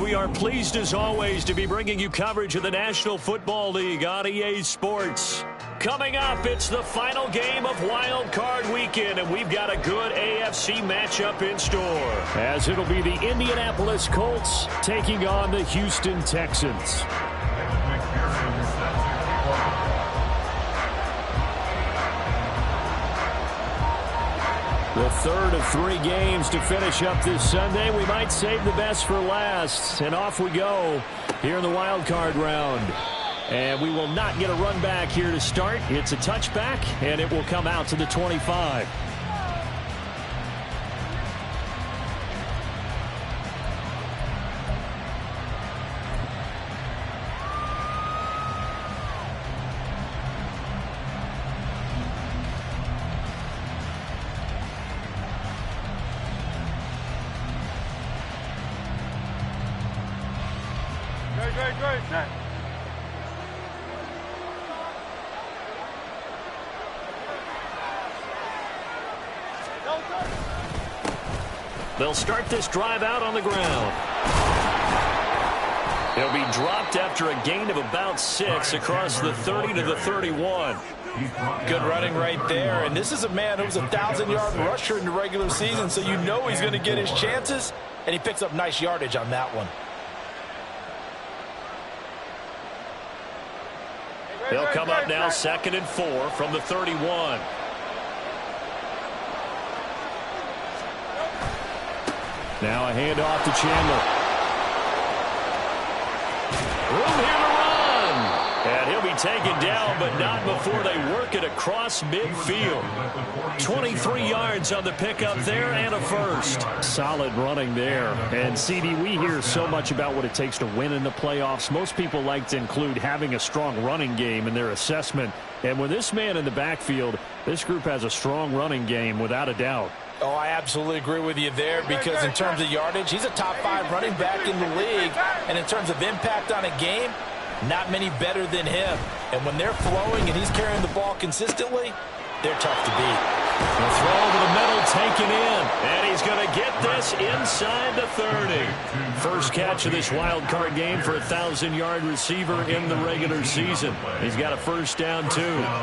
we are pleased as always to be bringing you coverage of the National Football League on EA Sports. Coming up, it's the final game of Wild Card Weekend, and we've got a good AFC matchup in store. As it'll be the Indianapolis Colts taking on the Houston Texans. The third of 3 games to finish up this Sunday. We might save the best for last. And off we go here in the wild card round. And we will not get a run back here to start. It's a touchback, and it will come out to the 25. Great. They'll start this drive out on the ground. He'll be dropped after a gain of about 6 across the 30 to the 31. Good running right there. And this is a man who was a 1,000-yard rusher in the regular season, so you know he's going to get his chances, and he picks up nice yardage on that one. They'll come up now 2nd and 4 from the 31. Now a handoff to Chandler. Room here to run. And he'll be taken down, but not before they work it across midfield. 23 yards on the pickup there and a first. Solid running there. And, CD, we hear so much about what it takes to win in the playoffs. Most people like to include having a strong running game in their assessment. And with this man in the backfield, this group has a strong running game without a doubt. Oh, I absolutely agree with you there, because in terms of yardage, he's a top 5 running back in the league. And in terms of impact on a game, not many better than him. And when they're flowing and he's carrying the ball consistently, they're tough to beat. The throw over the middle taken in. And he's going to get this inside the 30. First catch of this wild card game for a 1,000-yard receiver in the regular season. He's got a first down, too.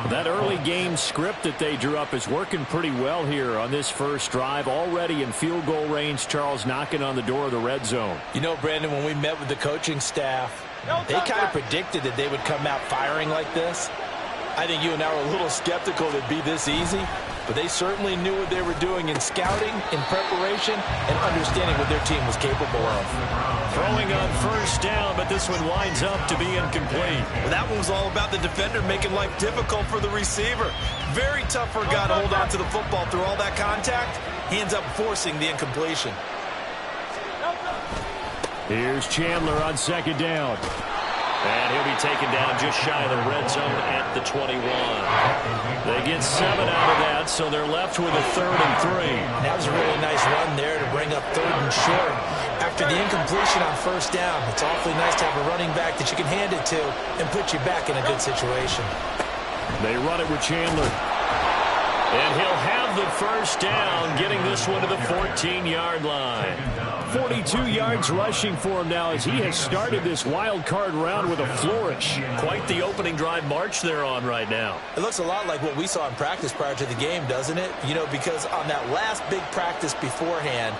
That early game script that they drew up is working pretty well here on this first drive. Already in field goal range, Charles knocking on the door of the red zone. You know, Brandon, when we met with the coaching staff, they kind of predicted that they would come out firing like this. I think you and I were a little skeptical it'd be this easy, but they certainly knew what they were doing in scouting, in preparation, and understanding what their team was capable of. Throwing on first down, but this one winds up to be incomplete. Well, that one was all about the defender making life difficult for the receiver. Very tough for a guy to hold on to the football through all that contact. He ends up forcing the incompletion. Here's Chandler on 2nd down. And he'll be taken down just shy of the red zone at the 21. They get 7 out of that, so they're left with a 3rd and 3. That was a really nice run there to bring up 3rd and short. After the incompletion on first down, it's awfully nice to have a running back that you can hand it to and put you back in a good situation. They run it with Chandler. And he'll have the first down, getting this one to the 14-yard line. 42 yards rushing for him now as he has started this wild card round with a flourish. Quite the opening drive march they're on right now. It looks a lot like what we saw in practice prior to the game, doesn't it? You know, because on that last big practice beforehand,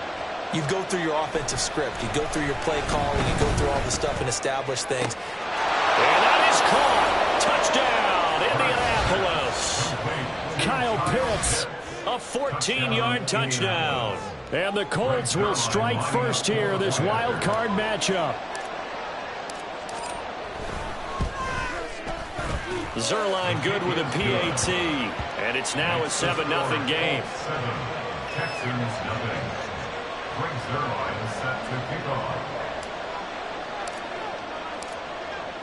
you go through your offensive script. You go through your play calling. You go through all the stuff and establish things. And that is caught. Touchdown, Indianapolis. Kyle Pitts, a 14-yard touchdown. And the Colts will strike first here, this wild card matchup. Zuerlein good with a PAT. And it's now a 7-0 game.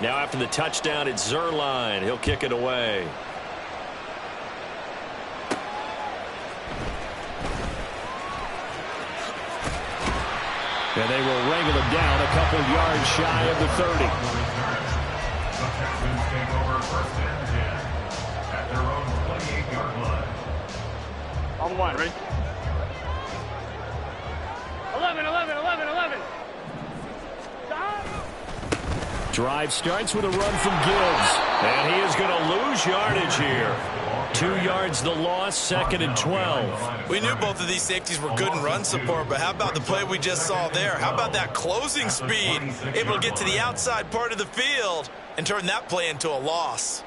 Now after the touchdown, it's Zuerlein. He'll kick it away. And they will wrangle him down a couple yards shy of the 30. The Texans take over 1st and 10 at their own 28-yard line. On 1, ready? 11. Stop. Drive starts with a run from Gibbs. And he is going to lose yardage here. 2 yards the loss, 2nd and 12. We knew both of these safeties were good in run support, but how about the play we just saw there? How about that closing speed? Able to get to the outside part of the field and turn that play into a loss.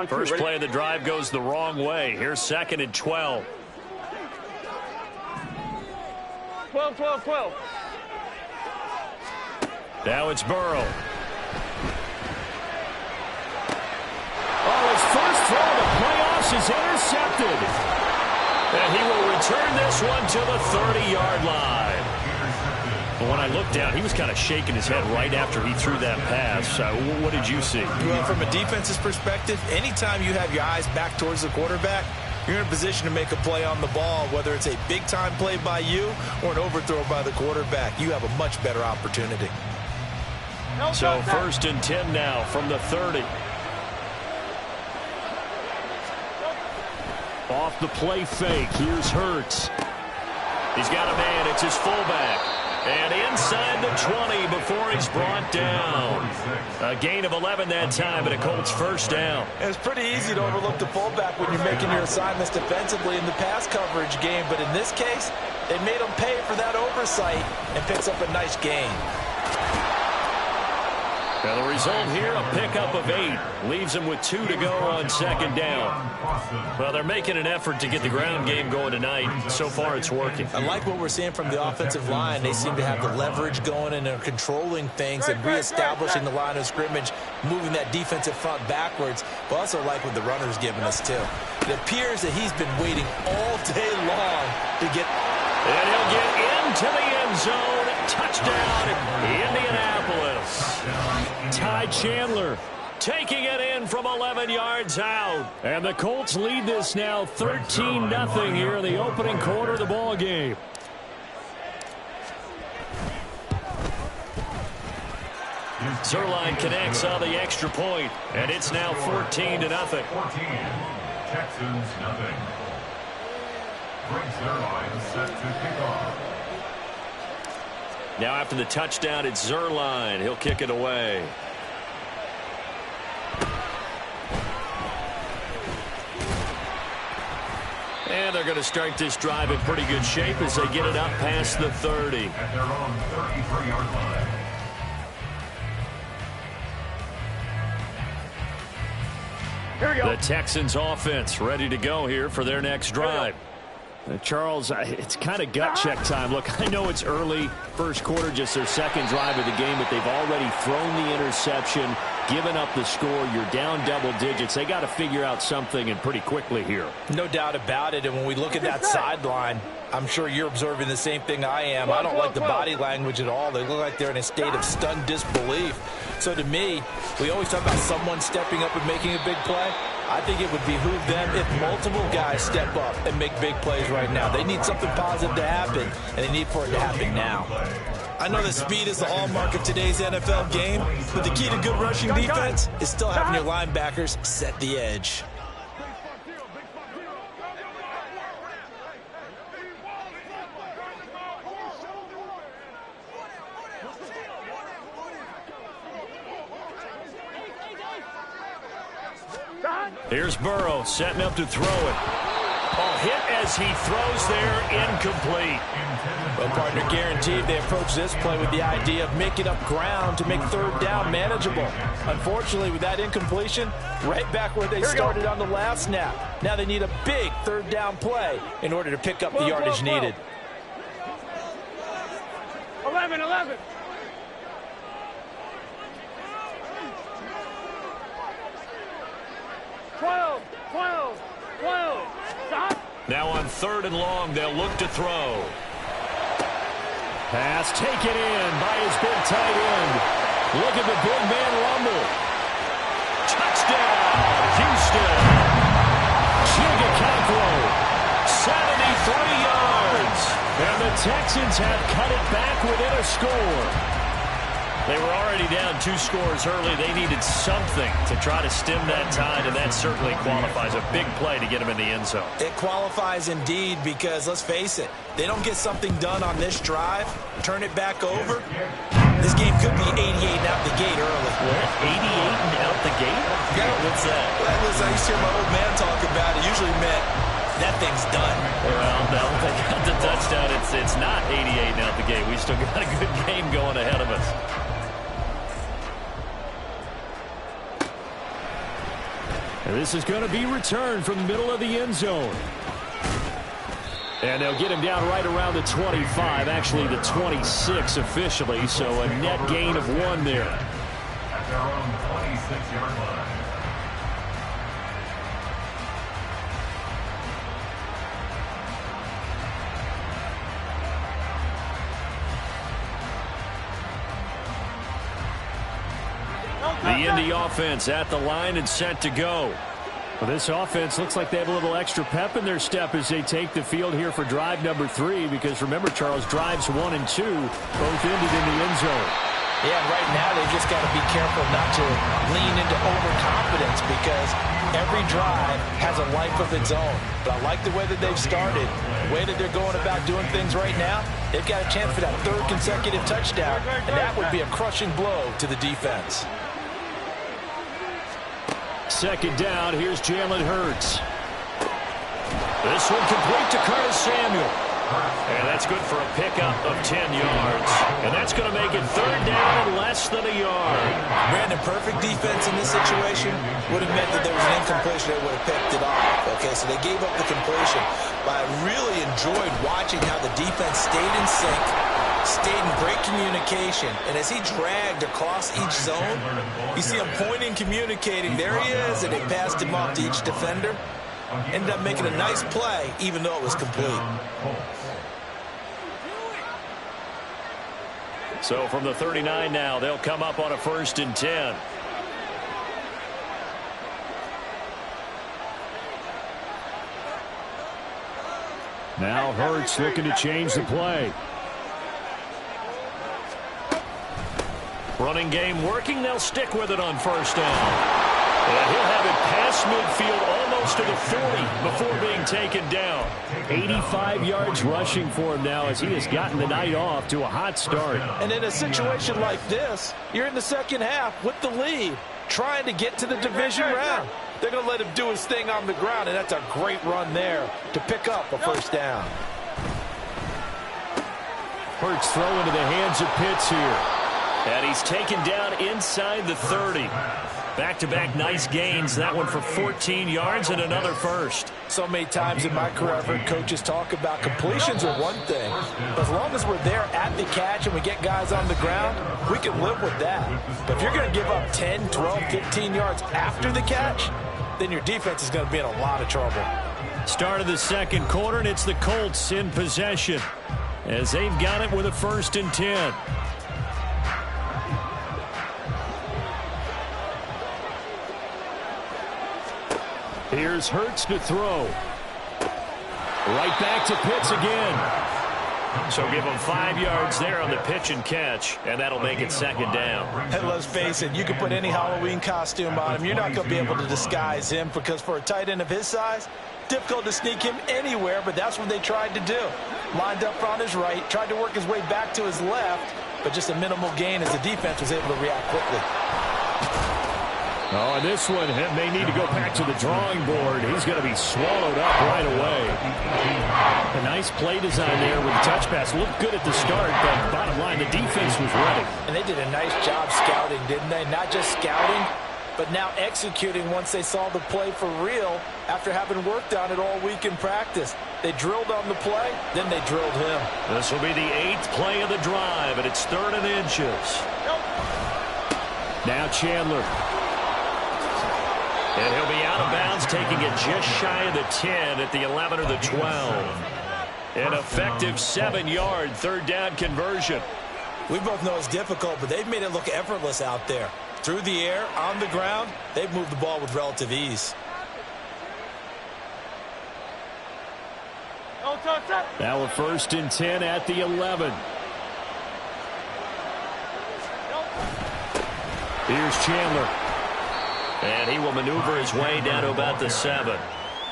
First play of the drive goes the wrong way. Here's 2nd and 12. 12. Now it's Burrow. Oh, his first throw of the playoffs is intercepted. And he will return this one to the 30-yard line. But when I looked down, he was kind of shaking his head right after he threw that pass. What did you see? Well, from a defense's perspective, anytime you have your eyes back towards the quarterback, you're in a position to make a play on the ball, whether it's a big-time play by you or an overthrow by the quarterback. You have a much better opportunity. So 1st and 10 now from the 30. Off the play fake. Here's Hurts. He's got a man. It's his fullback. And inside the 20 before he's brought down. A gain of 11 that time, and a Colts first down. It's pretty easy to overlook the fullback when you're making your assignments defensively in the pass coverage game. But in this case, they made him pay for that oversight and picks up a nice gain. Now the result here, a pickup of 8. Leaves him with 2 to go on 2nd down. Well, they're making an effort to get the ground game going tonight. So far, it's working. I like what we're seeing from the offensive line. They seem to have the leverage going, and they're controlling things and reestablishing the line of scrimmage, moving that defensive front backwards. But also like what the runner's giving us, too. It appears that he's been waiting all day long to get... And he'll get into the end zone. Touchdown, Indianapolis. Ty Chandler taking it in from 11 yards out. And the Colts lead this now 13-0 here in the opening quarter of the ball game. Zuerlein connects on the extra point, and it's now 14-0. 14. Texans nothing. Brings their line set to kick off. Now after the touchdown, it's Zuerlein. He'll kick it away. And they're going to start this drive in pretty good shape as they get it up past the 30. At their own 33-yard line. Here we go. The Texans offense ready to go here for their next drive. Charles, it's kind of gut check time. Look, I know it's early, first quarter, just their second drive of the game, but they've already thrown the interception, given up the score. You're down double digits. They got to figure out something, and pretty quickly here. No doubt about it. And when we look at that sideline, I'm sure you're observing the same thing I am. I don't like the body language at all. They look like they're in a state of stunned disbelief. So to me, we always talk about someone stepping up and making a big play. I think it would behoove them if multiple guys step up and make big plays right now. They need something positive to happen, and they need for it to happen now. I know that speed is the hallmark of today's NFL game, but the key to good rushing defense is still having your linebackers set the edge. Here's Burrow setting up to throw it. Oh, hit as he throws there, incomplete. Well, partner, guaranteed they approach this play with the idea of making up ground to make third down manageable. Unfortunately, with that incompletion, right back where they started on the last snap. Now they need a big third down play in order to pick up the yardage needed. 11. Twelve. Stop. Now on 3rd and long, they'll look to throw. Pass taken in by his big tight end. Look at the big man rumble. Touchdown, Houston. Chigakakwo, 73 yards. And the Texans have cut it back within a score. They were already down 2 scores early. They needed something to try to stem that tide, and that certainly qualifies. A big play to get them in the end zone. It qualifies indeed because, let's face it, they don't get something done on this drive, turn it back over, this game could be 88 and out the gate early. What? 88 and out the gate? Yeah. What's that? Well, listen, I used to hear my old man talk about it. Usually meant that thing's done. Well, no, they got the touchdown. It's not 88 and out the gate. We still got a good game going ahead of us. And this is going to be returned from the middle of the end zone. And they'll get him down right around the 25, actually the 26 officially, so a net gain of 1 there. At their own 26-yard line. The Indy offense at the line and set to go. Well, this offense looks like they have a little extra pep in their step as they take the field here for drive number 3, because remember, Charles, drives 1 and 2 both ended in the end zone. Yeah, right now they've just got to be careful not to lean into overconfidence because every drive has a life of its own. But I like the way that they've started, the way that they're going about doing things right now. They've got a chance for that 3rd consecutive touchdown, and that would be a crushing blow to the defense. Second down, here's Jalen Hurts. This one complete to Curtis Samuel. And that's good for a pickup of 10 yards. And that's going to make it 3rd down and less than a yard. Brandon, perfect defense in this situation would have meant that there was an incompletion. They would have picked it off. Okay, so they gave up the completion. But I really enjoyed watching how the defense stayed in sync, stayed in great communication. And as he dragged across each zone, you see him pointing, communicating. There he is, and they passed him off to each defender. Ended up making a nice play, even though it was complete. So from the 39 now, they'll come up on a 1st and 10. Now Hurts looking to change the play. Running game working. They'll stick with it on 1st down. And he'll have it past midfield almost to the 40 before being taken down. 85 yards rushing for him now as he has gotten the night off to a hot start. And in a situation like this, you're in the second half with the lead, trying to get to the division round. They're going to let him do his thing on the ground, and that's a great run there to pick up a 1st down. Hurts throw into the hands of Pitts here. And he's taken down inside the 30. Back-to-back nice gains. That one for 14 yards and another 1st. So many times in my career, I've heard coaches talk about completions are one thing. But as long as we're there at the catch and we get guys on the ground, we can live with that. But if you're going to give up 10, 12, 15 yards after the catch, then your defense is going to be in a lot of trouble. Start of the 2nd quarter, and it's the Colts in possession as they've got it with a 1st and 10. Here's Hurts to throw. Right back to Pitts again. So give him 5 yards there on the pitch and catch, and that'll make it 2nd down. And let's face it, you can put any Halloween costume on him. You're not going to be able to disguise him because for a tight end of his size, difficult to sneak him anywhere, but that's what they tried to do. Lined up on his right, tried to work his way back to his left, but just a minimal gain as the defense was able to react quickly. Oh, and this one may need to go back to the drawing board. He's going to be swallowed up right away. A nice play design there with the touch pass. Looked good at the start, but bottom line, the defense was ready. And they did a nice job scouting, didn't they? Not just scouting, but now executing once they saw the play for real after having worked on it all week in practice. They drilled on the play, then they drilled him. This will be the 8th play of the drive, and it's 3rd and inches. Now Chandler. And he'll be out of bounds, taking it just shy of the 10 at the 11 or the 12. An effective 7-yard 3rd down conversion. We both know it's difficult, but they've made it look effortless out there. Through the air, on the ground, they've moved the ball with relative ease. Now a 1st and 10 at the 11. Here's Chandler. And he will maneuver his way down to about the 7.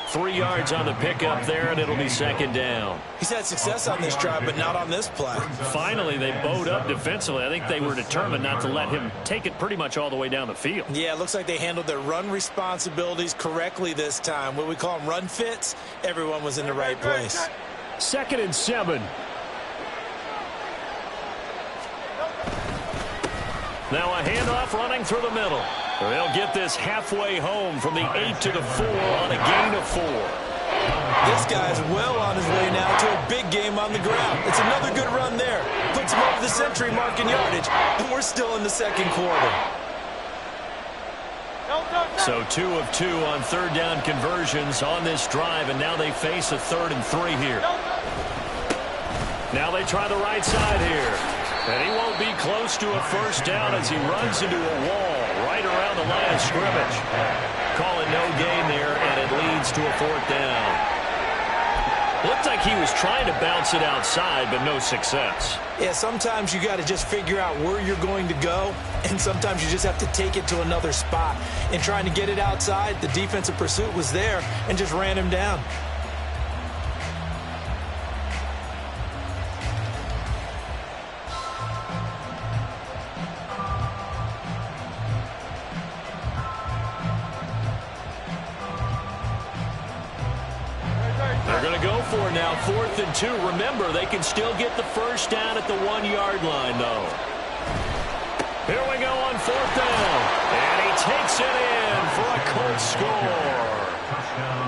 3 yards on the pickup there, and it'll be second down. He's had success on this drive, but not on this play. Finally, they bowed up defensively. I think they were determined not to let him take it pretty much all the way down the field. Yeah, it looks like they handled their run responsibilities correctly this time. What we call them run fits, everyone was in the right place. 2nd and 7. Now a handoff running through the middle. They'll get this halfway home from the 8 to the 4 on a gain of 4. This guy's well on his way now to a big game on the ground. It's another good run there. Puts him over the century mark in yardage, and we're still in the second quarter. So 2 of 2 on third down conversions on this drive, and now they face a 3rd and 3 here. Now they try the right side here. And he won't be close to a first down as he runs into a wall right around the line of scrimmage. Call it no gain there, and it leads to a 4th down. Looked like he was trying to bounce it outside, but no success. Yeah, sometimes you got to just figure out where you're going to go, and sometimes you just have to take it to another spot. And trying to get it outside, the defensive pursuit was there and just ran him down. They're going to go for now, 4th and 2. Remember, they can still get the first down at the 1-yard line, though. Here we go on 4th down. And he takes it in for a Colts score.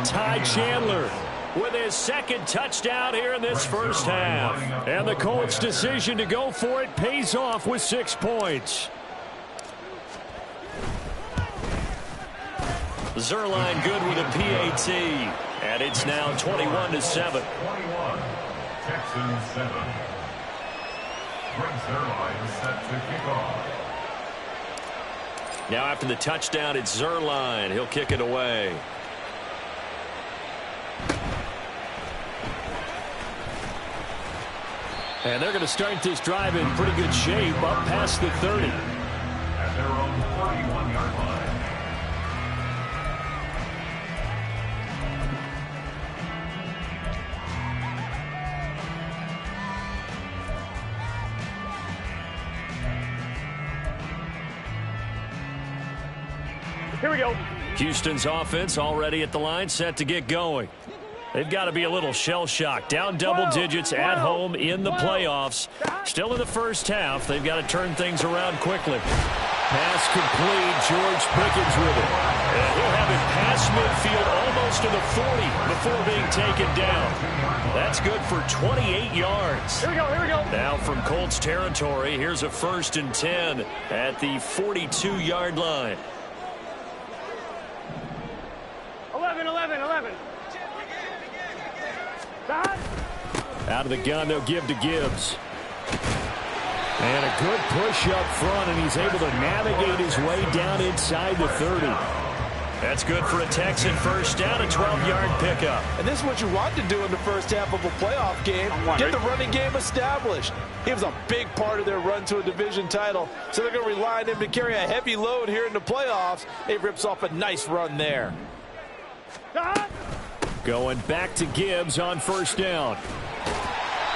Ty Chandler with his 2nd touchdown here in this first half. And the Colts' decision to go for it pays off with 6 points. Zuerlein good with a PAT. And it's now 21-7. 21. Texans 7. Greg Zuerlein is set to kick off. Now after the touchdown, it's Zuerlein. He'll kick it away. And they're going to start this drive in pretty good shape up past the 30. At their own 31-yard line. Here we go. Houston's offense already at the line, set to get going. They've got to be a little shell-shocked. Down double digits at home in the playoffs. Still in the first half. They've got to turn things around quickly. Pass complete. George Pickens with it. And he'll have it past midfield almost to the 40 before being taken down. That's good for 28 yards. Here we go, here we go. Now from Colts territory, here's a 1st and 10 at the 42-yard line. 11. Out of the gun, they'll give to Gibbs. And a good push up front, and he's able to navigate his way down inside the 30. That's good for a Texan first down, a 12-yard pickup. And this is what you want to do in the first half of a playoff game. Get the running game established. He was a big part of their run to a division title, so they're going to rely on him to carry a heavy load here in the playoffs. He rips off a nice run there. Going back to Gibbs on first down.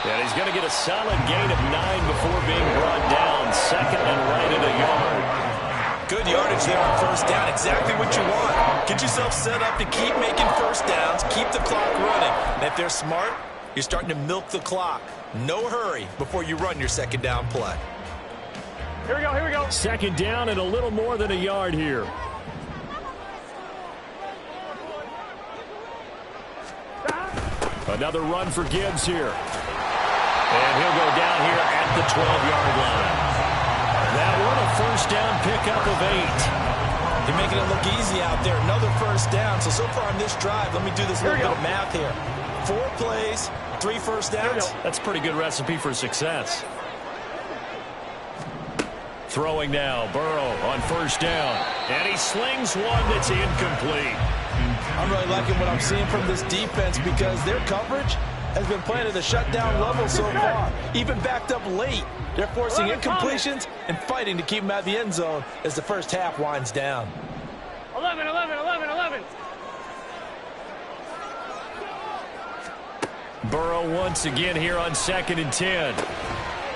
And he's going to get a solid gain of 9 before being brought down. 2nd and right at a yard. Good yardage there on first down. Exactly what you want. Get yourself set up to keep making first downs, keep the clock running. And if they're smart, you're starting to milk the clock. No hurry before you run your second down play. Here we go. 2nd down and a little more than a yard here. Another run for Gibbs here. And he'll go down here at the 12-yard line. That one a first down pickup of 8. You're making it look easy out there. Another first down. So far on this drive, let me do this little bit of math here. 4 plays, 3 first downs. That's a pretty good recipe for success. Throwing now, Burrow on first down. And he slings one that's incomplete. I'm really liking what I'm seeing from this defense because their coverage has been playing at a shutdown level so far, even backed up late. They're forcing incompletions and fighting to keep them out of the end zone as the first half winds down. 11, 11, 11, 11. Burrow once again here on 2nd and 10.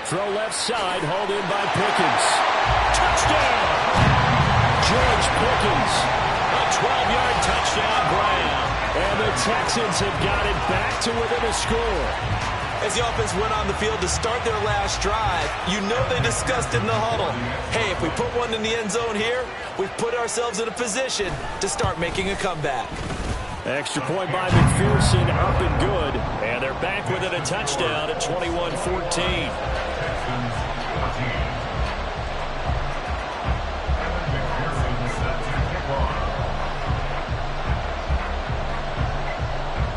Throw left side, hauled in by Pickens. Touchdown! George Pickens. A 12-yard touchdown grab. And the Texans have got it back to within a score. As the offense went on the field to start their last drive, you know they discussed in the huddle, hey, if we put one in the end zone here, we've put ourselves in a position to start making a comeback. Extra point by McPherson, up and good. And they're back within a touchdown at 21-14.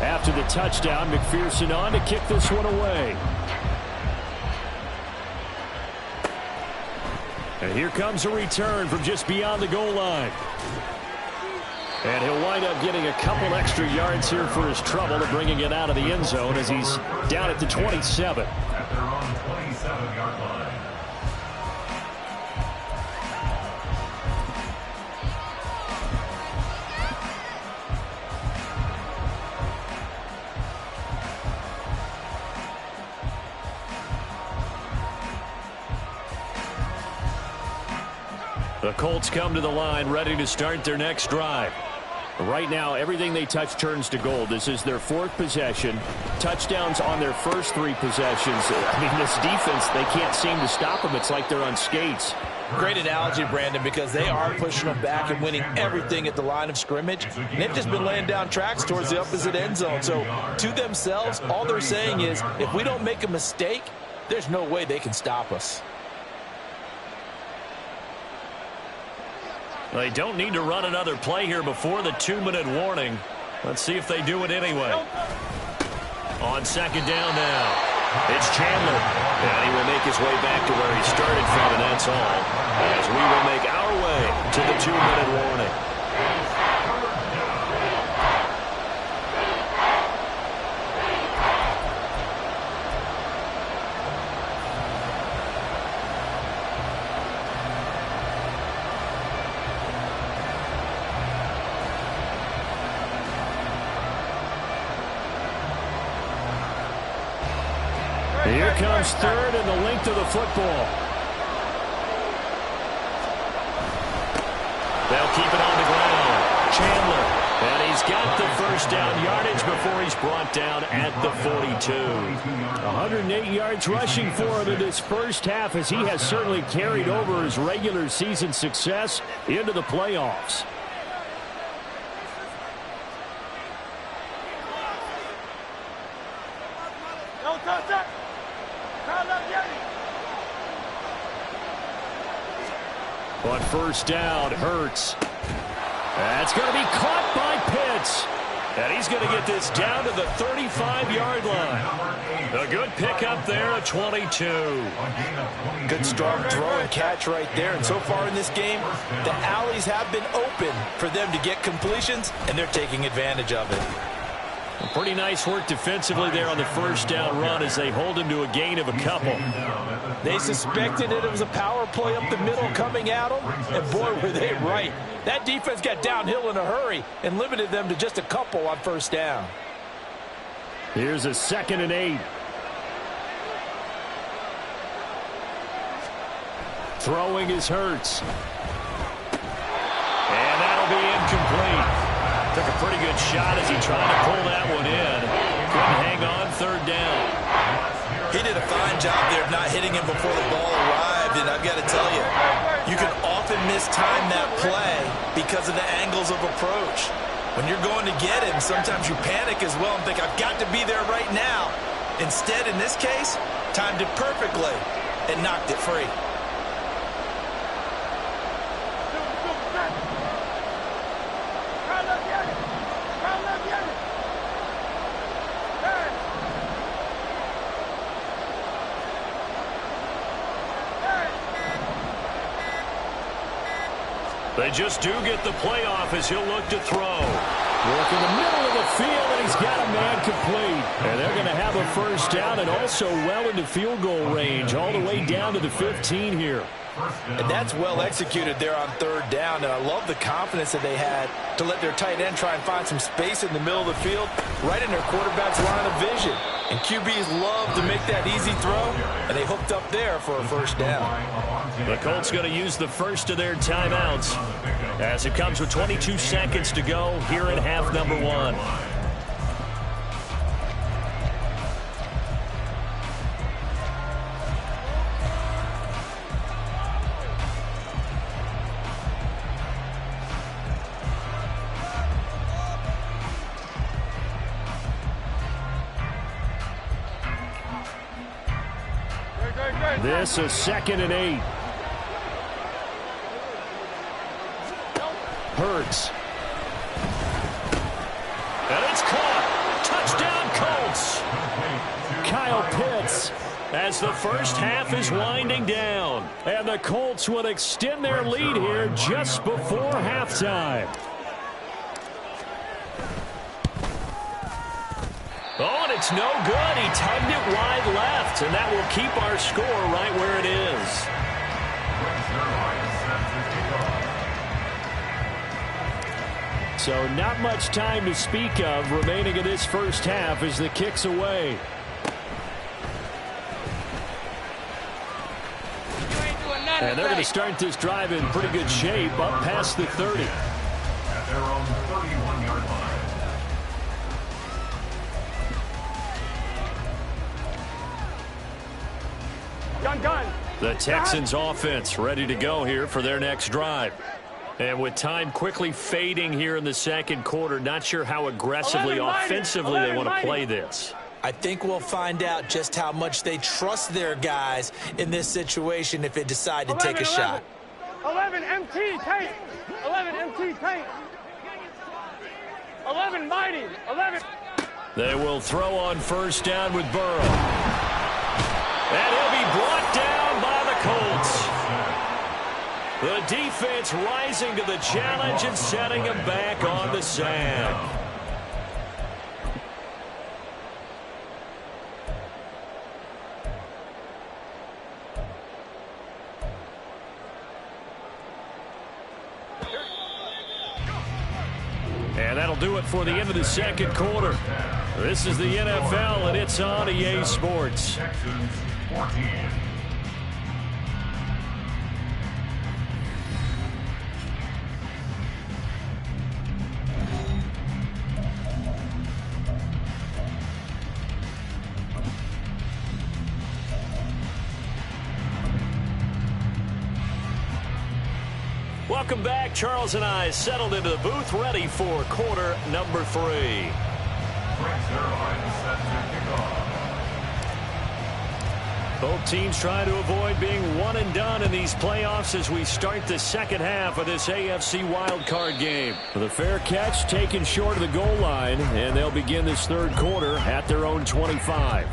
After the touchdown, McPherson on to kick this one away. And here comes a return from just beyond the goal line. And he'll wind up getting a couple extra yards here for his trouble of bringing it out of the end zone as he's down at the 27. At their own 27-yard line. The Colts come to the line ready to start their next drive. Right now, everything they touch turns to gold. This is their 4th possession. Touchdowns on their first 3 possessions. I mean, this defense, they can't seem to stop them. It's like they're on skates. Great analogy, Brandon, because they are pushing them back and winning everything at the line of scrimmage. And they've just been laying down tracks towards the opposite end zone. So to themselves, all they're saying is, if we don't make a mistake, there's no way they can stop us. They don't need to run another play here before the 2-minute warning. Let's see if they do it anyway. On 2nd down now, it's Chandler. And he will make his way back to where he started from, and that's all. As we will make our way to the 2-minute warning. Here comes 3rd and the length of the football. They'll keep it on the ground. Chandler. And he's got the first down yardage before he's brought down at the 42. 108 yards rushing for him in this first half, as he has certainly carried over his regular season success into the playoffs. On first down, Hurts. That's going to be caught by Pitts. And he's going to get this down to the 35-yard line. A good pickup there at 22. Good strong throw and catch right there. And so far in this game, the alleys have been open for them to get completions, and they're taking advantage of it. Pretty nice work defensively there on the first down run as they hold him to a gain of a couple. They suspected it was a power play up the middle coming at them, and boy, were they right. That defense got downhill in a hurry and limited them to just a couple on first down. Here's a 2nd and 8. Throwing is Hurts. And that'll be incomplete. Took a pretty good shot as he tried to pull that one in. Couldn't hang on 3rd down. He did a fine job there of not hitting him before the ball arrived, and I've got to tell you, you can often mistime that play because of the angles of approach. When you're going to get him, sometimes you panic as well and think, I've got to be there right now. Instead, in this case, timed it perfectly and knocked it free. They just do get the playoff as he'll look to throw. Working the middle of the field, and he's got a man complete. And they're going to have a first down and also well into field goal range, all the way down to the 15 here. And that's well executed there on third down, and I love the confidence that they had to let their tight end try and find some space in the middle of the field, right in their quarterback's line of vision. And QBs love to make that easy throw, and they hooked up there for a first down. The Colts going to use the first of their timeouts as it comes with 22 seconds to go here in half number 1. This is 2nd and 8. Hurts. And it's caught. Touchdown, Colts. Kyle Pitts. As the first half is winding down. And the Colts will extend their lead here just before halftime. Oh, and it's no good. He tugged it wide left, and that will keep our score right where it is. So not much time to speak of remaining in this first half as the kick's away. And they're going to start this drive in pretty good shape, up past the 30. At their own 31-yard line. Gun. The Texans offense ready to go here for their next drive. And with time quickly fading here in the second quarter, not sure how aggressively, offensively they want to play this. I think we'll find out just how much they trust their guys in this situation if they decide to take a shot. 11 MT tank. 11 MT tank. 11 mighty. 11. They will throw on first down with Burrow. And he'll be brought down by the Colts. The defense rising to the challenge and setting him back on the sand. And that'll do it for the end of the second quarter. This is the NFL, and it's on EA Sports. Texans 14. Welcome back. Charles and I settled into the booth, ready for quarter number 3. Both teams trying to avoid being one and done in these playoffs as we start the second half of this AFC wildcard game. The fair catch taken short of the goal line, and they'll begin this third quarter at their own 25.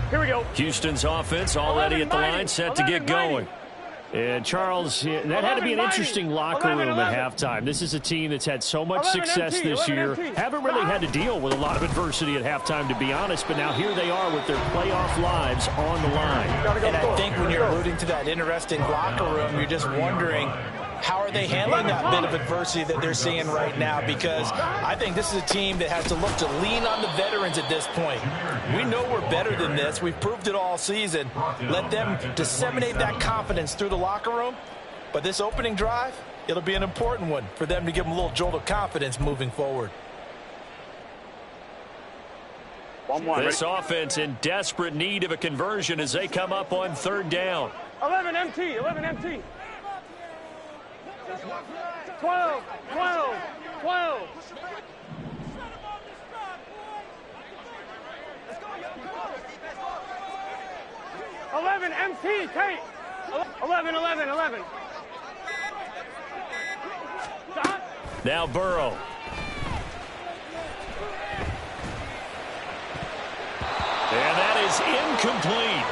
Here we go. Houston's offense already at the line, set to get going. And Charles, that had to be an interesting locker room at halftime. This is a team that's had so much success this year. Haven't really had to deal with a lot of adversity at halftime, to be honest. But now here they are with their playoff lives on the line. And I think when you're alluding to that interesting locker room, you're just wondering, how are they handling that bit of adversity that they're seeing right now? Because I think this is a team that has to look to lean on the veterans at this point. We know we're better than this. We've proved it all season. Let them disseminate that confidence through the locker room. But this opening drive, it'll be an important one for them to give them a little jolt of confidence moving forward. This offense in desperate need of a conversion as they come up on third down. 11 MT. 11 MT. 12. 11 MT, Tate. 11. Stop. Now Burrow. And that is incomplete.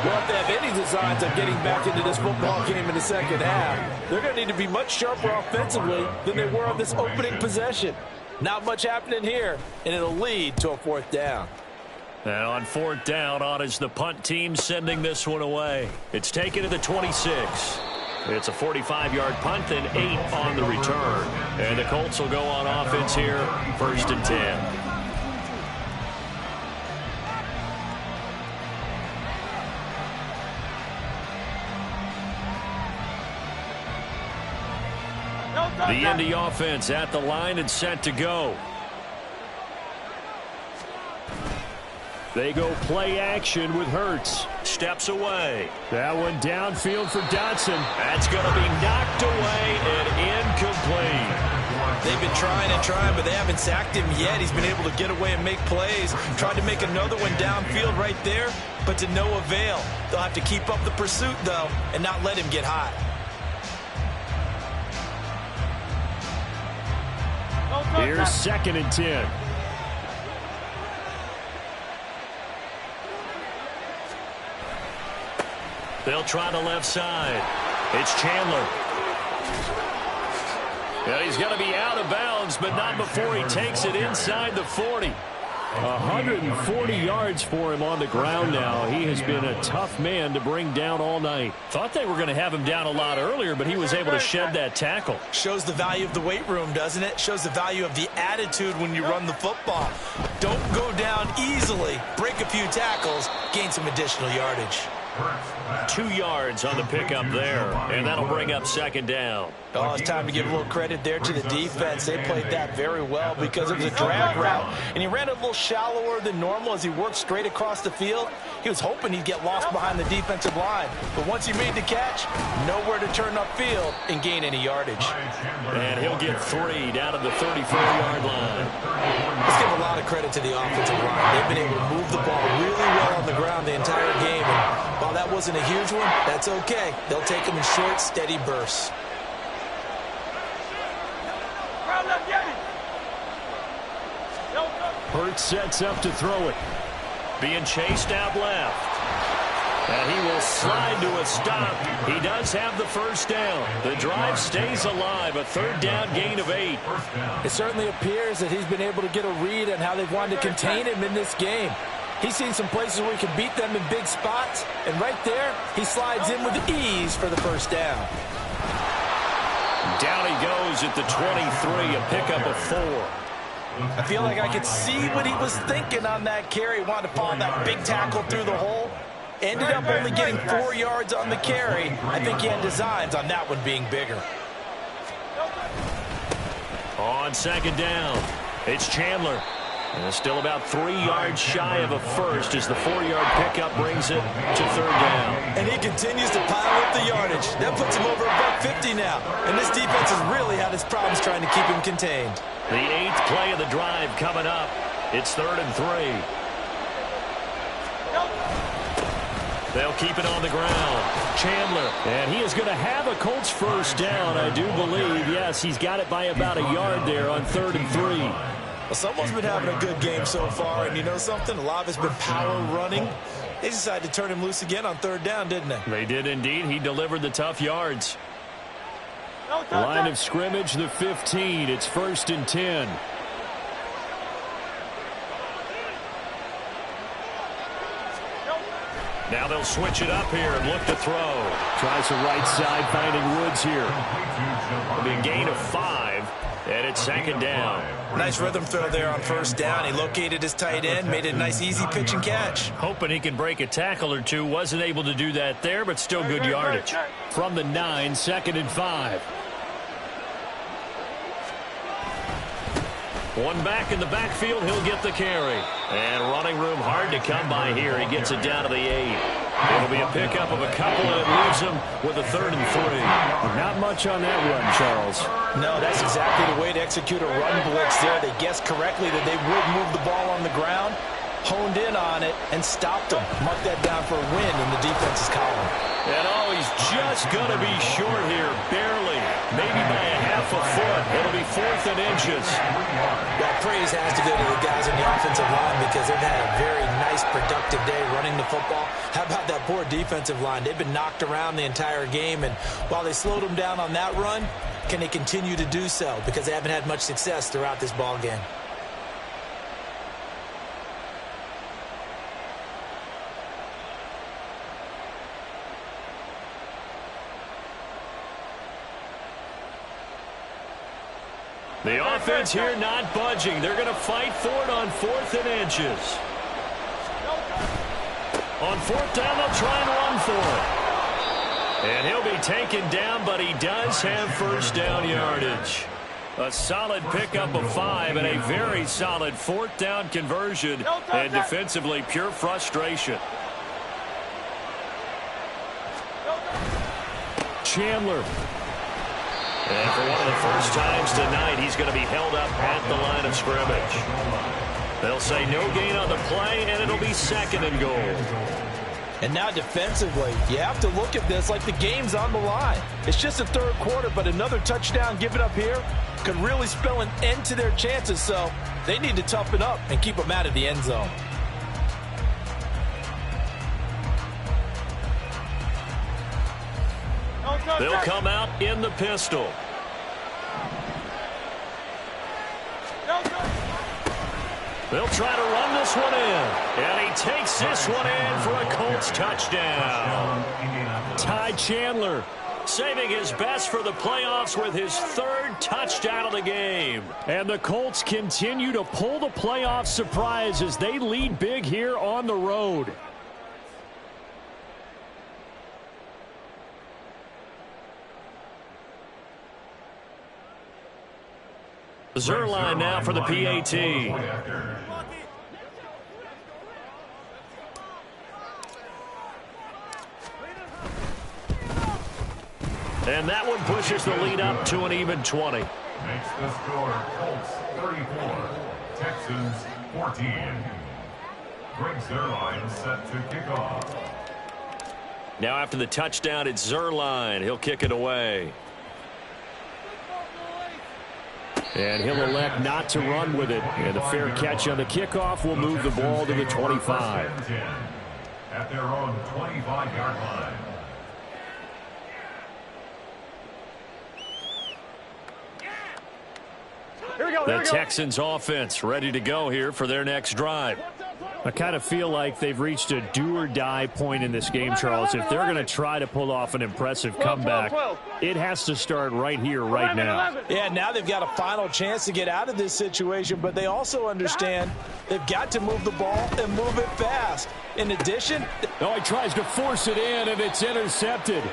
Well, if they have any designs of getting back into this football game in the second half, they're going to need to be much sharper offensively than they were on this opening possession. Not much happening here, and it'll lead to a fourth down. And on fourth down, on is the punt team sending this one away. It's taken to the 26. It's a 45-yard punt and 8 on the return. And the Colts will go on offense here, 1st and 10. The Indy offense at the line and set to go. They go play action with Hurts. Steps away. That one downfield for Dotson. That's going to be knocked away and incomplete. They've been trying and trying, but they haven't sacked him yet. He's been able to get away and make plays. Tried to make another one downfield right there, but to no avail. They'll have to keep up the pursuit, though, and not let him get hot. Here's 2nd and 10. They'll try the left side. It's Chandler. And he's going to be out of bounds, but not before he takes it inside the 40. 140 yards for him on the ground now. He has been a tough man to bring down all night. Thought they were going to have him down a lot earlier, but he was able to shed that tackle. Shows the value of the weight room, doesn't it? Shows the value of the attitude when you run the football. Don't go down easily. Break a few tackles. Gain some additional yardage. 2 yards on the pickup there, and that'll bring up 2nd down. Oh, it's time to give a little credit there to the defense. They played that very well because it was a drag route, and he ran a little shallower than normal as he worked straight across the field. He was hoping he'd get lost behind the defensive line, but once he made the catch, nowhere to turn upfield and gain any yardage. And he'll get 3 down to the 34-yard line. Let's give a lot of credit to the offensive line. They've been able to move the ball really well on the ground the entire game, and while that wasn't a huge one, that's okay. They'll take them in short, steady bursts. Hurts sets up to throw it. Being chased out left. And he will slide to a stop. He does have the first down. The drive stays alive. A 3rd down gain of 8. It certainly appears that he's been able to get a read on how they've wanted to contain him in this game. He's seen some places where he can beat them in big spots, and right there, he slides in with ease for the 1st down. Down he goes at the 23, a pickup of 4. I feel like I could see what he was thinking on that carry. Wanted to follow that big tackle through the hole. Ended up only getting 4 yards on the carry. I think he had designs on that one being bigger. On 2nd down, it's Chandler. And still about 3 yards shy of a first as the 4-yard pickup brings it to 3rd down. And he continues to pile up the yardage. That puts him over $150 now. And this defense has really had its problems trying to keep him contained. The 8th play of the drive coming up. It's 3rd and 3. They'll keep it on the ground. Chandler. And he is going to have a Colts 1st down, I do believe. Yes, he's got it by about a yard there on 3rd and 3. Well, someone's been having a good game so far, and you know something? A lot of it's been power running. They decided to turn him loose again on 3rd down, didn't they? They did indeed. He delivered the tough yards. Line of scrimmage, the 15. It's 1st and 10. Now they'll switch it up here and look to throw. Tries the right side, finding Woods here. It'll be a gain of 5, and it's 2nd down. Nice rhythm throw there on 1st down. He located his tight end, made it a nice easy pitch and catch. Hoping he can break a tackle or two. Wasn't able to do that there, but still good yardage. From the 9, 2nd and 5. One back in the backfield, he'll get the carry. And running room hard to come by here. He gets it down to the 8. It'll be a pickup of a couple, and it leaves him with a 3rd and 3. Not much on that run, Charles. No, that's exactly the way to execute a run blitz there. They guessed correctly that they would move the ball on the ground, honed in on it, and stopped them. Mark that down for a win in the defense's column. And oh, he's just going to be short here, barely, maybe by a half a foot. It'll be 4th and inches. Well, praise has to go to the guys on the offensive line because they've had a very nice, productive day running the football. How about that poor defensive line? They've been knocked around the entire game, and while they slowed them down on that run, can they continue to do so? Because they haven't had much success throughout this ball game. The offense here not budging. They're going to fight for it on 4th and inches. On 4th down, they'll try and run for it. And he'll be taken down, but he does have 1st down yardage. A solid pickup of 5 and a very solid 4th down conversion. And defensively, pure frustration. Chandler. And for one of the first times tonight, he's going to be held up at the line of scrimmage. They'll say no gain on the play, and it'll be 2nd and goal. And now defensively, you have to look at this like the game's on the line. It's just the 3rd quarter, but another touchdown given up here could really spell an end to their chances, so they need to toughen up and keep them out of the end zone. They'll come out in the pistol. They'll try to run this one in. And he takes this one in for a Colts touchdown. Ty Chandler. Saving his best for the playoffs with his 3rd touchdown of the game. And the Colts continue to pull the playoff surprise as they lead big here on the road. Zuerlein now for the PAT. And that one pushes the lead up to an even 20. Makes the score Colts 34, Texans 14. Greg Zuerlein set to kick off. Now after the touchdown, it's Zuerlein. He'll kick it away. And he'll elect not to run with it. And the fair catch on the kickoff will move the ball to the 25. At their own 25-yard line. The Texans offense ready to go here for their next drive. I kind of feel like they've reached a do-or-die point in this game, Charles. If they're going to try to pull off an impressive comeback, it has to start right here, right now. Yeah, now they've got a final chance to get out of this situation, but they also understand they've got to move the ball and move it fast. In addition... Oh, he tries to force it in, and it's intercepted.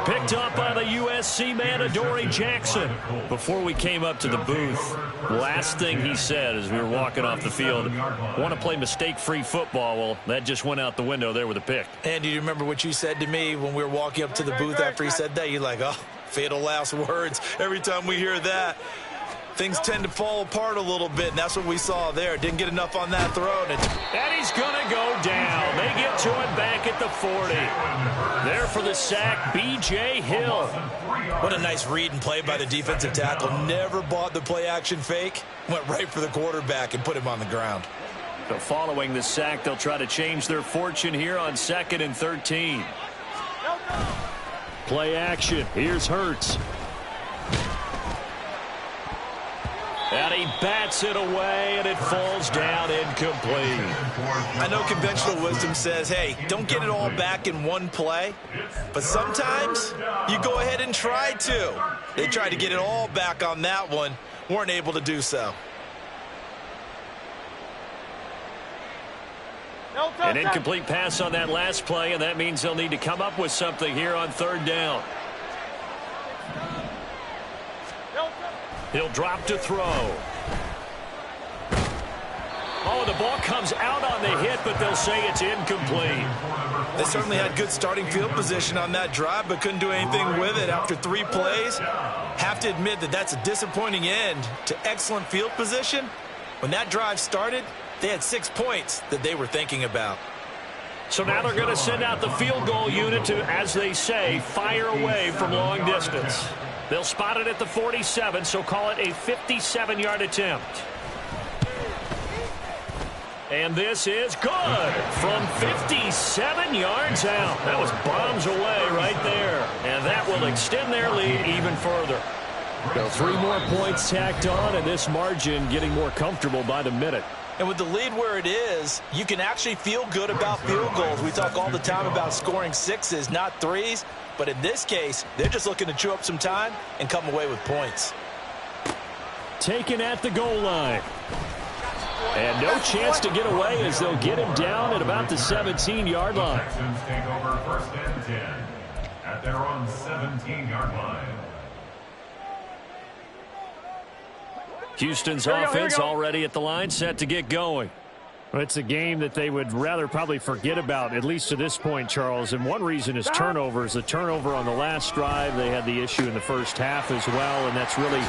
Picked up by the USC man, Adoree Jackson. Before we came up to the booth, last thing he said as we were walking off the field, want to play mistake-free football. Well, that just went out the window there with a pick. And do you remember what you said to me when we were walking up to the booth after he said that? You're like, oh, fatal last words. Every time we hear that, things tend to fall apart a little bit, and that's what we saw there. Didn't get enough on that throw. And he's going to go down. They get to him back at the 40. There for the sack, B.J. Hill. What a nice read and play by the defensive tackle. Never bought the play-action fake. Went right for the quarterback and put him on the ground. So following the sack, they'll try to change their fortune here on 2nd and 13. Play action. Here's Hurts. And he bats it away, and it falls down incomplete. I know conventional wisdom says, hey, don't get it all back in one play. But sometimes you go ahead and try to. They tried to get it all back on that one. Weren't able to do so. An incomplete pass on that last play, and that means they'll need to come up with something here on 3rd down. He'll drop to throw. Oh, the ball comes out on the hit, but they'll say it's incomplete. They certainly had good starting field position on that drive, but couldn't do anything with it after 3 plays. Have to admit that that's a disappointing end to excellent field position. When that drive started, they had 6 points that they were thinking about. So now they're going to send out the field goal unit to, as they say, fire away from long distance. They'll spot it at the 47, so call it a 57-yard attempt. And this is good from 57 yards out. That was bombs away right there. And that will extend their lead even further. So 3 more points tacked on, and this margin getting more comfortable by the minute. And with the lead where it is, you can actually feel good about field goals. We talk all the time about scoring 6s, not 3s. But in this case, they're just looking to chew up some time and come away with points. Taken at the goal line. And no chance to get away as they'll get him down at about the 17-yard line. Texans take over 1st and 10 at their own 17-yard line. Houston's offense already at the line, set to get going. Well, it's a game that they would rather probably forget about, at least to this point, Charles. And one reason is turnovers. The turnover on the last drive, they had the issue in the first half as well, and that's really,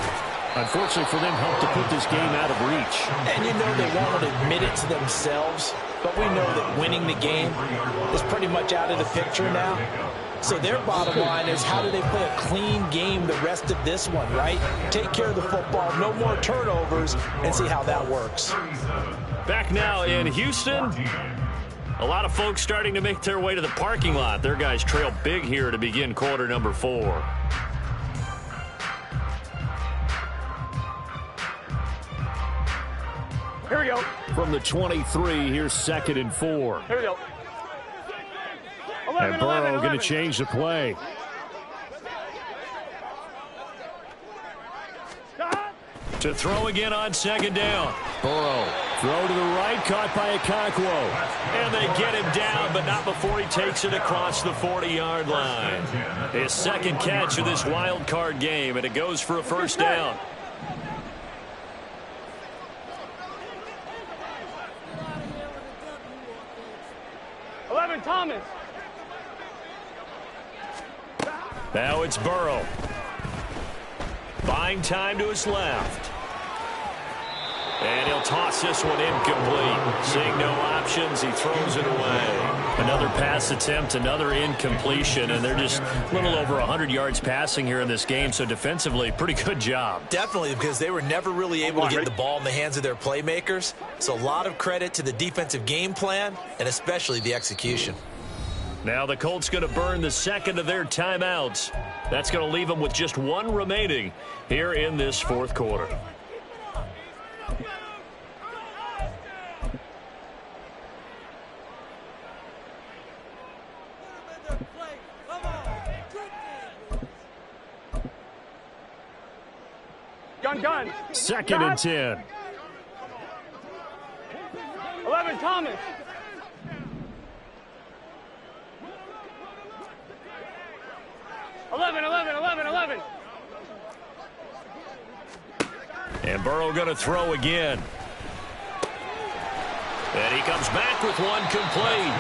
unfortunately for them, helped to put this game out of reach. And you know they won't admit it to themselves, but we know that winning the game is pretty much out of the picture now. So their bottom line is, how do they play a clean game the rest of this one, right? Take care of the football, no more turnovers, and see how that works. Back now in Houston, a lot of folks starting to make their way to the parking lot. Their guys trail big here to begin quarter number 4. Here we go. From the 23, here's 2nd and 4. Here we go. 11, And Burrow 11. going to change the play. To throw again on 2nd down. Burrow, throw to the right, caught by Okonkwo. And they get him down, but not before he takes it across the 40-yard line. His 2nd catch of this wild card game, and it goes for a 1st down. Thomas. Now it's Burrow. Buying time to his left. And he'll toss this one incomplete. Seeing no options, he throws it away. Another pass attempt, another incompletion, and they're just a little over 100 yards passing here in this game, so defensively, pretty good job. Definitely, because they were never really able to get the ball in the hands of their playmakers. So a lot of credit to the defensive game plan, and especially the execution. Now the Colts going to burn the 2nd of their timeouts. That's going to leave them with just 1 remaining here in this 4th quarter. Gun. 2nd and 10. 11, Thomas. Eleven. And Burrow going to throw again. And he comes back with one complete.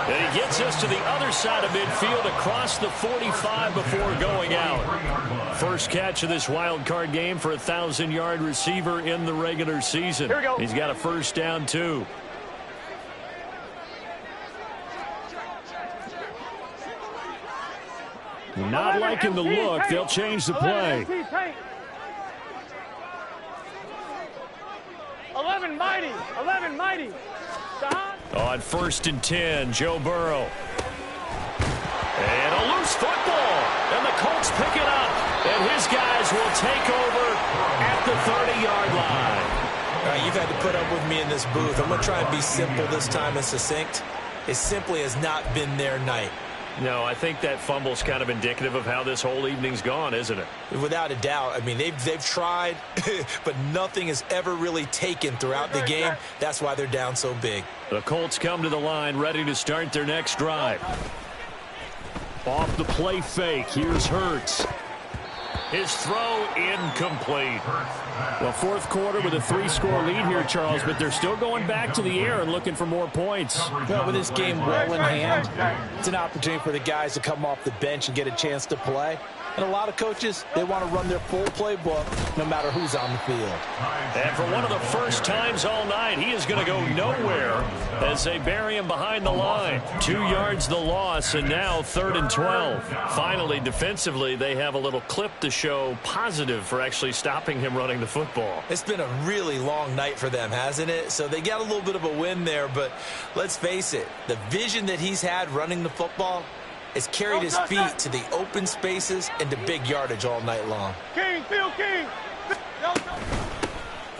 And he gets us to the other side of midfield across the 45 before going out. First catch of this wild card game for a 1,000-yard receiver in the regular season. Here we go. He's got a 1st down, too. Not liking the look. They'll change the play. 11 mighty. On 1st and 10, Joe Burrow. And a loose football. And the Colts pick it up. And his guys will take over at the 30-yard line. All right, you've had to put up with me in this booth. I'm going to try and be simple this time and succinct. It simply has not been their night. No, I think that fumble's kind of indicative of how this whole evening's gone, isn't it? Without a doubt. I mean, they've tried, but nothing is ever really taken throughout the game. That's why they're down so big. The Colts come to the line ready to start their next drive. Off the play fake. Here's Hurts. His throw incomplete. Well, 4th quarter with a 3-score lead here, Charles, but they're still going back to the air and looking for more points. Well, with this game well in hand, it's an opportunity for the guys to come off the bench and get a chance to play. And a lot of coaches, they want to run their full playbook no matter who's on the field. And for one of the first times all night, he is going to go nowhere as they bury him behind the line. 2 yards the loss, and now 3rd and 12. Finally, defensively, they have a little clip to show positive for actually stopping him running the football. It's been a really long night for them, hasn't it? So they got a little bit of a win there, but let's face it, the vision that he's had running the football has carried his feet to the open spaces and to big yardage all night long. King, Phil King.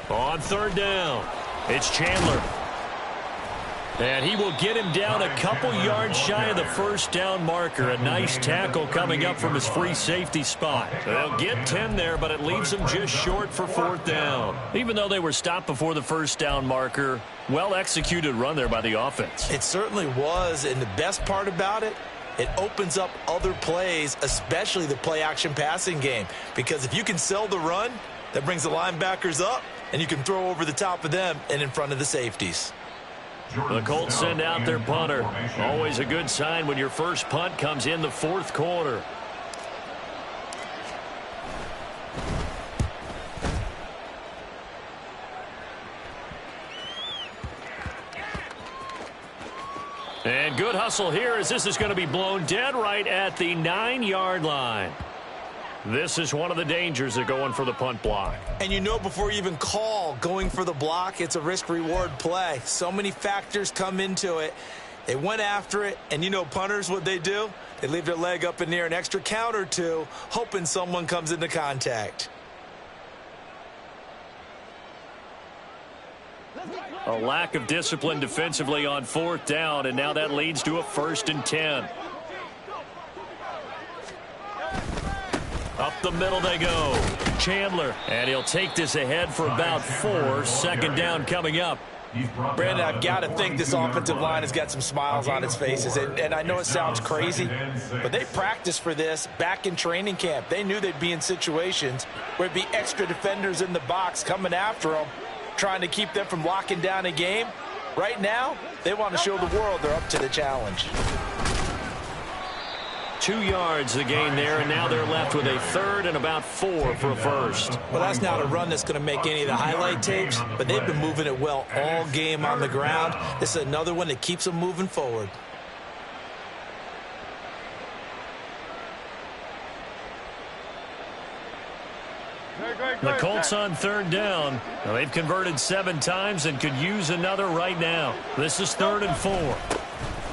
On 3rd down, it's Chandler. And he will get him down a couple yards shy of the 1st down marker. A nice tackle coming up from his free safety spot. They'll get 10 there, but it leaves them just short for 4th down. Even though they were stopped before the 1st down marker, well-executed run there by the offense. It certainly was, and the best part about it, it opens up other plays, especially the play-action passing game. Because if you can sell the run, that brings the linebackers up, and you can throw over the top of them and in front of the safeties. The Colts send out their punter. Always a good sign when your first punt comes in the 4th quarter. And good hustle here as this is going to be blown dead right at the 9-yard line. This is one of the dangers of going for the punt block. And you know before you even call going for the block, it's a risk-reward play. So many factors come into it. They went after it, and you know punters, what they do? They leave their leg up in the air an extra count or two, hoping someone comes into contact. A lack of discipline defensively on 4th down, and now that leads to a 1st and 10. Up the middle they go. Chandler, and he'll take this ahead for about 4. 2nd down coming up. Brandon, I've got to think this offensive line has got some smiles on its faces. And I know it sounds crazy, but they practiced for this back in training camp. They knew they'd be in situations where there'd be extra defenders in the box coming after them, trying to keep them from locking down a game. Right now, they want to show the world they're up to the challenge. 2 yards the gain there, and now they're left with a 3rd and about 4 for a 1st. Well, that's not a run that's going to make any of the highlight tapes, but they've been moving it well all game on the ground. This is another one that keeps them moving forward. The Colts on 3rd down. Now, they've converted 7 times and could use another right now. This is 3rd and 4.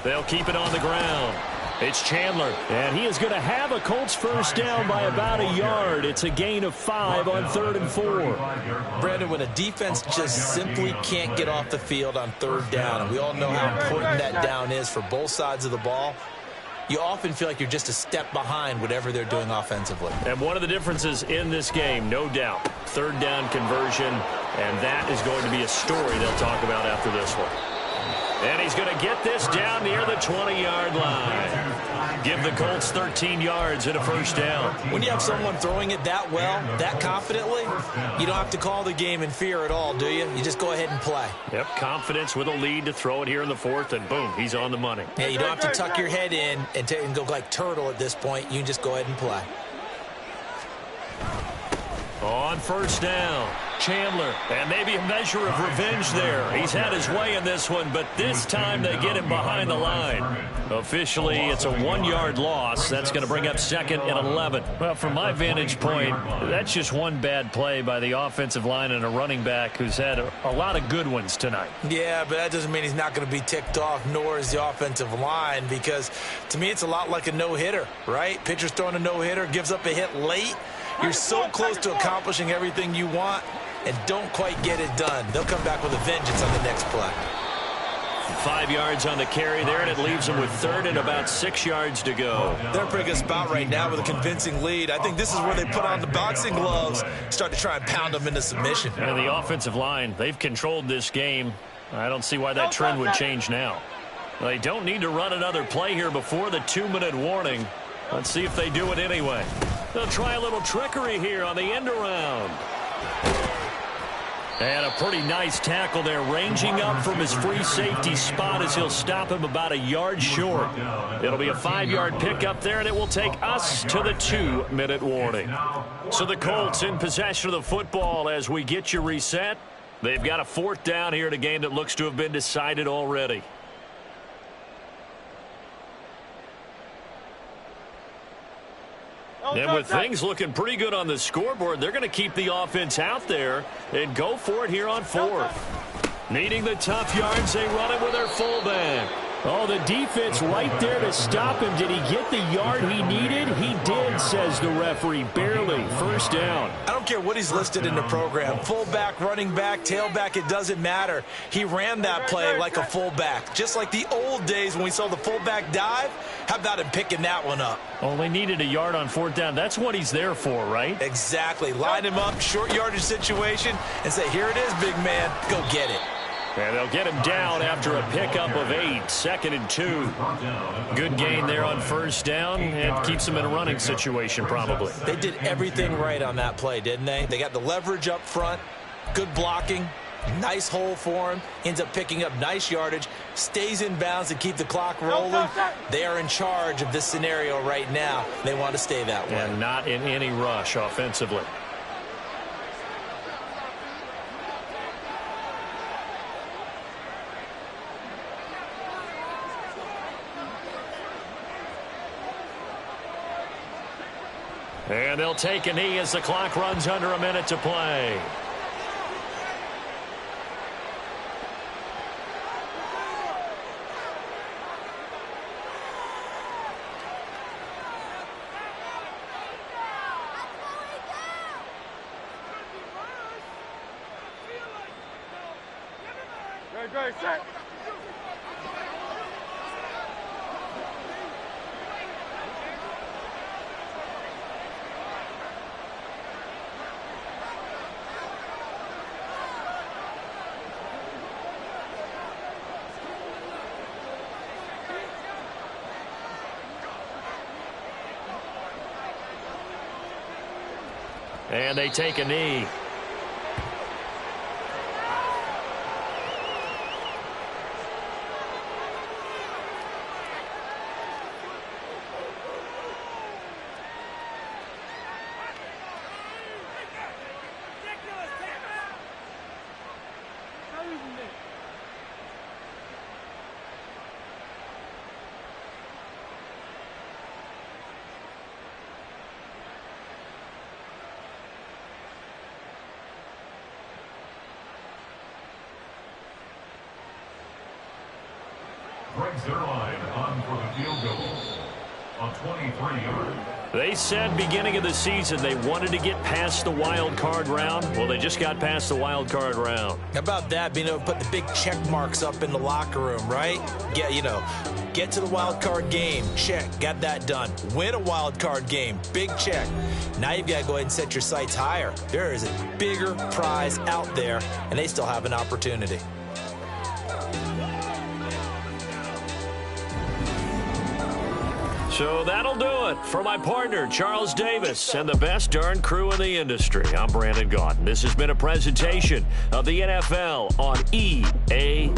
They'll keep it on the ground. It's Chandler, and he is going to have a Colts 1st down by about a yard. It's a gain of 5 on 3rd and 4. Brandon, when a defense just simply can't get off the field on 3rd down, and we all know how important that down is for both sides of the ball, you often feel like you're just a step behind whatever they're doing offensively. And one of the differences in this game, no doubt, 3rd down conversion, and that is going to be a story they'll talk about after this one. And he's going to get this down near the 20-yard line. Give the Colts 13 yards and a 1st down. When you have someone throwing it that well, that confidently, you don't have to call the game in fear at all, do you? You just go ahead and play. Yep, confidence with a lead to throw it here in the 4th, and boom, he's on the money. Yeah, you don't have to tuck your head in and go like turtle at this point. You can just go ahead and play. On 1st down, Chandler, and maybe a measure of revenge there. He's had his way in this one, but this time they get him behind the line. Officially, it's a 1-yard loss. That's going to bring up 2nd and 11. Well, from my vantage point, that's just one bad play by the offensive line and a running back who's had a lot of good ones tonight. Yeah, but that doesn't mean he's not going to be ticked off, nor is the offensive line, because to me it's a lot like a no-hitter, right? Pitcher's throwing a no-hitter, gives up a hit late. You're so close to accomplishing everything you want and don't quite get it done. They'll come back with a vengeance on the next play. 5 yards on the carry there, and it leaves them with 3rd and about 6 yards to go. They're in a pretty good spot right now with a convincing lead. I think this is where they put on the boxing gloves, start to try and pound them into submission. And the offensive line, they've controlled this game. I don't see why that trend would change now. They don't need to run another play here before the 2-minute warning. Let's see if they do it anyway. They'll try a little trickery here on the end around. And a pretty nice tackle there, ranging up from his free safety spot as he'll stop him about a yard short. It'll be a 5-yard pickup there, and it will take us to the 2-minute warning. So the Colts in possession of the football as we get you reset. They've got a 4th down here in a game that looks to have been decided already. And with things looking pretty good on the scoreboard, they're going to keep the offense out there and go for it here on 4th. Needing the tough yards, they run it with their fullback. Oh, the defense right there to stop him. Did he get the yard he needed? He did, says the referee. Barely. 1st down. I don't care what he's listed in the program. Fullback, running back, tailback, it doesn't matter. He ran that play like a fullback. Just like the old days when we saw the fullback dive. How about him picking that one up? Only needed a yard on 4th down. That's what he's there for, right? Exactly. Line him up, short yardage situation, and say, here it is, big man. Go get it. And they'll get him down after a pickup of 8, 2nd and 2. Good gain there on 1st down and keeps them in a running situation probably. They did everything right on that play, didn't they? They got the leverage up front, good blocking, nice hole for him, ends up picking up nice yardage, stays in bounds to keep the clock rolling. They are in charge of this scenario right now. They want to stay that way. And not in any rush offensively. And they'll take a knee as the clock runs under a minute to play. Great, set. And they take a knee. Greg Zuerlein on for the field goal. A 23-yard. They said beginning of the season they wanted to get past the wild card round. Well, they just got past the wild card round. How about that, being able to put the big check marks up in the locker room, right? Get to the wild card game, check, got that done. Win a wild card game, big check. Now you've got to go ahead and set your sights higher. There is a bigger prize out there, and they still have an opportunity. So that'll do it for my partner, Charles Davis, and the best darn crew in the industry. I'm Brandon Gaudin. This has been a presentation of the NFL on EA